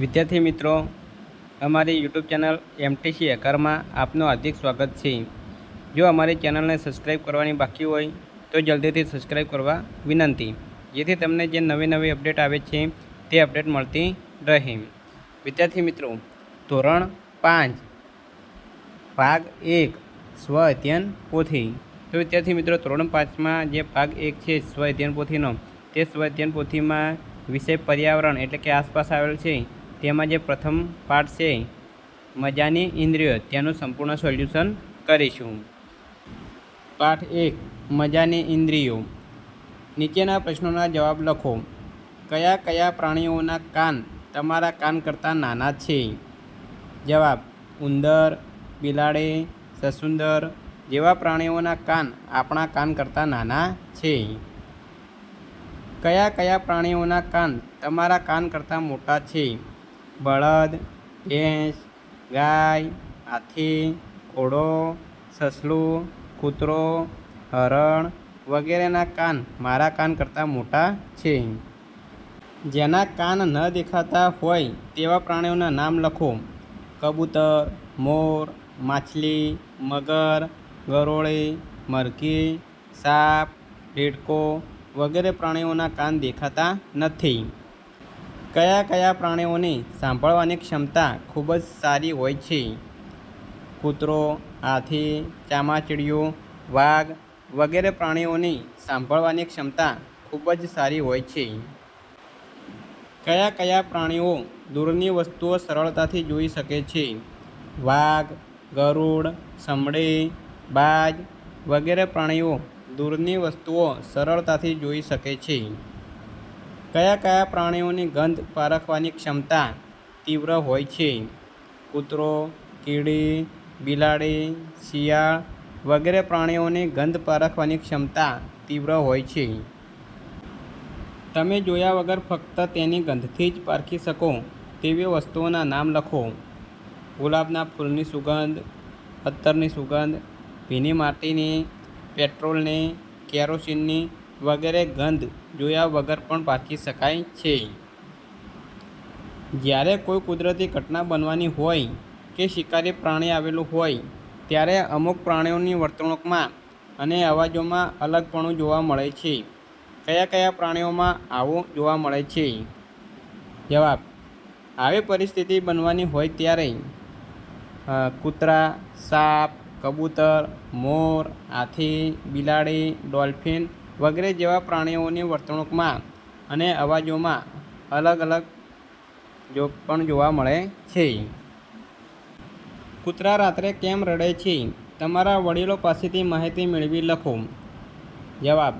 વિદ્યાર્થી મિત્રો, અમારી યુટ્યુબ ચેનલ એમટીસી હેકરમાં આપનું હાર્દિક સ્વાગત છે। જો અમારી ચેનલને સબસ્ક્રાઈબ કરવાની બાકી હોય તો જલ્દીથી સબસ્ક્રાઈબ કરવા વિનંતી, જેથી તમને જે નવી અપડેટ આવે છે તે અપડેટ મળતી રહે। વિદ્યાર્થી મિત્રો, ધોરણ 5 ભાગ 1 સ્વ અધ્યયન પોથી। તો વિદ્યાર્થી મિત્રો, ધોરણ 5માં જે ભાગ 1 છે સ્વ અધ્યયન પોથીનો, તે સ્વ અધ્યયન પોથીમાં વિષય પર્યાવરણ એટલે કે આસપાસ આવેલ છે તેમાં જે પ્રથમ પાઠ છે મજાની ઇન્દ્રિયો, તેનું સંપૂર્ણ સોલ્યુશન કરીશું। પાઠ 1 મજાની ઇન્દ્રિયો। નીચેના પ્રશ્નોના જવાબ લખો। કયા કયા પ્રાણીઓના કાન તમારા કાન કરતાં નાના છે? જવાબ: ઉંદર, બિલાડી, સસુંદર જેવા પ્રાણીઓના કાન આપણા કાન કરતાં નાના છે। કયા કયા પ્રાણીઓના કાન તમારા કાન કરતાં મોટા છે? બળદ, ભેંસ, ગાય, હાથી, ઘોડો, સસલું, કૂતરો, હરણ વગેરેના કાન મારા કાન કરતાં મોટા છે। જેના કાન ન દેખાતા હોય તેવા પ્રાણીઓના નામ લખો। કબૂતર, મોર, માછલી, મગર, ગરોળી, મરઘી, સાપ, દેડકો વગેરે પ્રાણીઓના કાન દેખાતા નથી। કયા કયા પ્રાણીઓની સાંભળવાની ક્ષમતા ખૂબ જ સારી હોય છે? કૂતરો, હાથી, ચામાચીડિયું, વાઘ વગેરે પ્રાણીઓની સાંભળવાની ક્ષમતા ખૂબ જ સારી હોય છે। કયા કયા પ્રાણીઓ દૂરની વસ્તુઓ સરળતાથી જોઈ શકે છે? વાઘ, ગરુડ, સમડી, બાજ વગેરે પ્રાણીઓ દૂરની વસ્તુઓ સરળતાથી જોઈ શકે છે। કયા કયા પ્રાણીઓની ગંધ પારખવાની ક્ષમતા તીવ્ર હોય છે? કૂતરો, કીડી, બિલાડી, શિયાળ વગેરે પ્રાણીઓની ગંધ પારખવાની ક્ષમતા તીવ્ર હોય છે। તમે જોયા વગર ફક્ત તેની ગંધથી જ પારખી શકો તેવી વસ્તુઓના નામ લખો। ગુલાબના ફૂલની સુગંધ, અત્તરની સુગંધ, ભીની માટીની, પેટ્રોલની, કેરોસીનની વગેરે ગંધ જોયા વગર પણ પારખી શકાય છે। જ્યારે કોઈ કુદરતી ઘટના બનવાની હોય કે શિકારી પ્રાણી આવેલું હોય ત્યારે અમુક પ્રાણીઓની વર્તણૂકમાં અને અવાજોમાં અલગપણું જોવા મળે છે। કયા કયા પ્રાણીઓમાં આવું જોવા મળે છે? જવાબ: આવી પરિસ્થિતિ બનવાની હોય ત્યારે કૂતરા, સાપ, કબૂતર, મોર, હાથી, બિલાડી, ડોલ્ફિન વગેરે જેવા પ્રાણીઓની વર્તણૂકમાં અને અવાજોમાં અલગ અલગ પણ જોવા મળે છે। કૂતરા રાત્રે કેમ રડે છે? તમારા વડીલો પાસેથી માહિતી મેળવી લખો। જવાબ: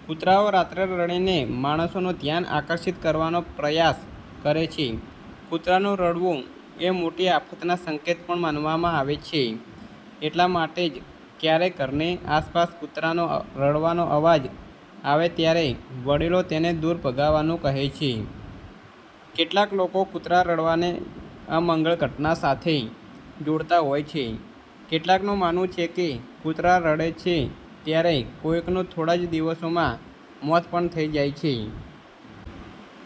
કૂતરાઓ રાત્રે રડીને માણસોનું ધ્યાન આકર્ષિત કરવાનો પ્રયાસ કરે છે। કૂતરાનું રડવું એ મોટી આફતના સંકેત પણ માનવામાં આવે છે। એટલા માટે જ ક્યારેક ઘરની આસપાસ કૂતરાનો રડવાનો અવાજ આવે ત્યારે વડીલો તેને દૂર ભગાવવાનું કહે છે। કેટલાક લોકો કૂતરા રડવાને અમંગળ ઘટના સાથે જોડતા હોય છે। કેટલાકનું માનવું છે કે કૂતરા રડે છે ત્યારે કોઈકનું થોડા જ દિવસોમાં મોત પણ થઈ જાય છે।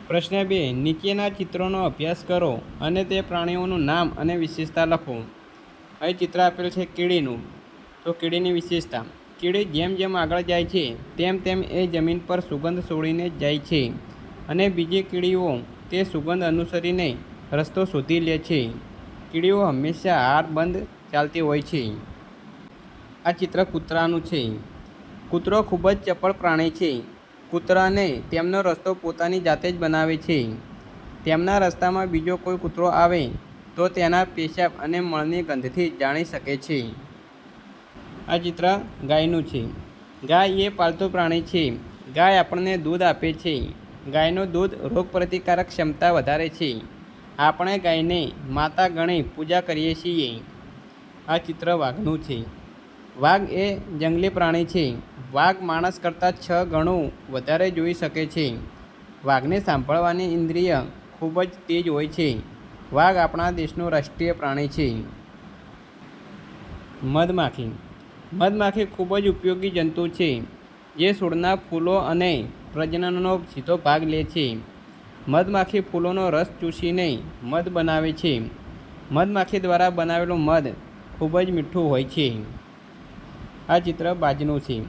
પ્રશ્ન 2, નીચેના ચિત્રોનો અભ્યાસ કરો અને તે પ્રાણીઓનું નામ અને વિશેષતા લખો। અહીં ચિત્ર આપેલ છે કીડીનું, તો કીડીની વિશેષતા: કીડી જેમ જેમ આગળ જાય છે તેમ તેમ એ જમીન પર સુગંધ છોડીને જાય છે અને બીજી કીડીઓ તે સુગંધ અનુસરીને રસ્તો શોધી લે છે। કીડીઓ હંમેશા હાર બંધ ચાલતી હોય છે। આ ચિત્ર કૂતરાનું છે। કૂતરો ખૂબ જ ચપળ પ્રાણી છે। કૂતરાને તેમનો રસ્તો પોતાની જાતે જ બનાવે છે। તેમના રસ્તામાં બીજો કોઈ કૂતરો આવે તો તેના પેશાબ અને મળની ગંધથી જાણી શકે છે। આ ચિત્ર ગાયનું છે। ગાય એ પાલતુ પ્રાણી છે। ગાય આપણને દૂધ આપે છે। ગાયનું દૂધ રોગપ્રતિકારક ક્ષમતા વધારે છે। આપણે ગાયને માતા ગણી પૂજા કરીએ છીએ। આ ચિત્ર વાઘનું છે। વાઘ એ જંગલી પ્રાણી છે। વાઘ માણસ કરતાં 6 ગણું વધારે જોઈ શકે છે। વાઘને સાંભળવાની ઇન્દ્રિય ખૂબ જ તેજ હોય છે। વાઘ આપણા દેશનું રાષ્ટ્રીય પ્રાણી છે। મધમાખી. મધમાખી ખૂબ જ ઉપયોગી જંતુ છે જે છોડના ફૂલો અને પ્રજનનનો સીધો ભાગ લે છે। મધમાખી ફૂલોનો રસ ચૂસીને મધ બનાવે છે. મધમાખી દ્વારા બનાવેલું મધ ખૂબ જ મીઠું હોય છે. આ ચિત્ર બાજનું છે.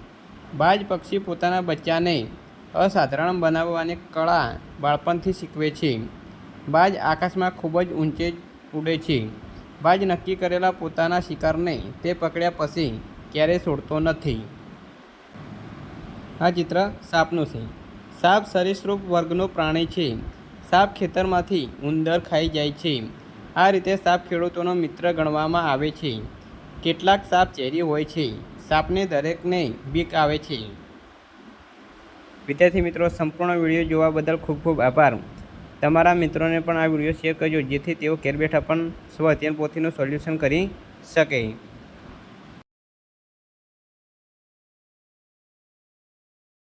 બાજ પક્ષી પોતાના બચ્ચાને અસાધારણ બનાવવાની કળા બાળપણથી શીખવે છે. બાજ આકાશમાં ખૂબ જ ઊંચે ઉડે છે. બાજ નક્કી કરેલા પોતાના શિકારને તે પકડ્યા પછી ક્યારેય છોડતો નથી. આ ચિત્ર સાપનું છે. સાપ સરીસૃપ વર્ગનું પ્રાણી છે. સાપ ખેતરમાંથી ઉંદર ખાઈ જાય છે. આ રીતે સાપ ખેડૂતોનો મિત્ર ગણવામાં આવે છે. કેટલાક સાપ ઝેરી હોય છે. સાપને દરેકને બીક આવે છે. વિદ્યાર્થી મિત્રો, સંપૂર્ણ વિડીયો જોવા બદલ ખૂબ ખૂબ આભાર. તમારા મિત્રોને પણ આ વિડીયો શેર કરજો, જેથી તેઓ ઘેર બેઠા પણ સ્વ અધ્યયન પોથીનું સોલ્યુશન કરી શકે.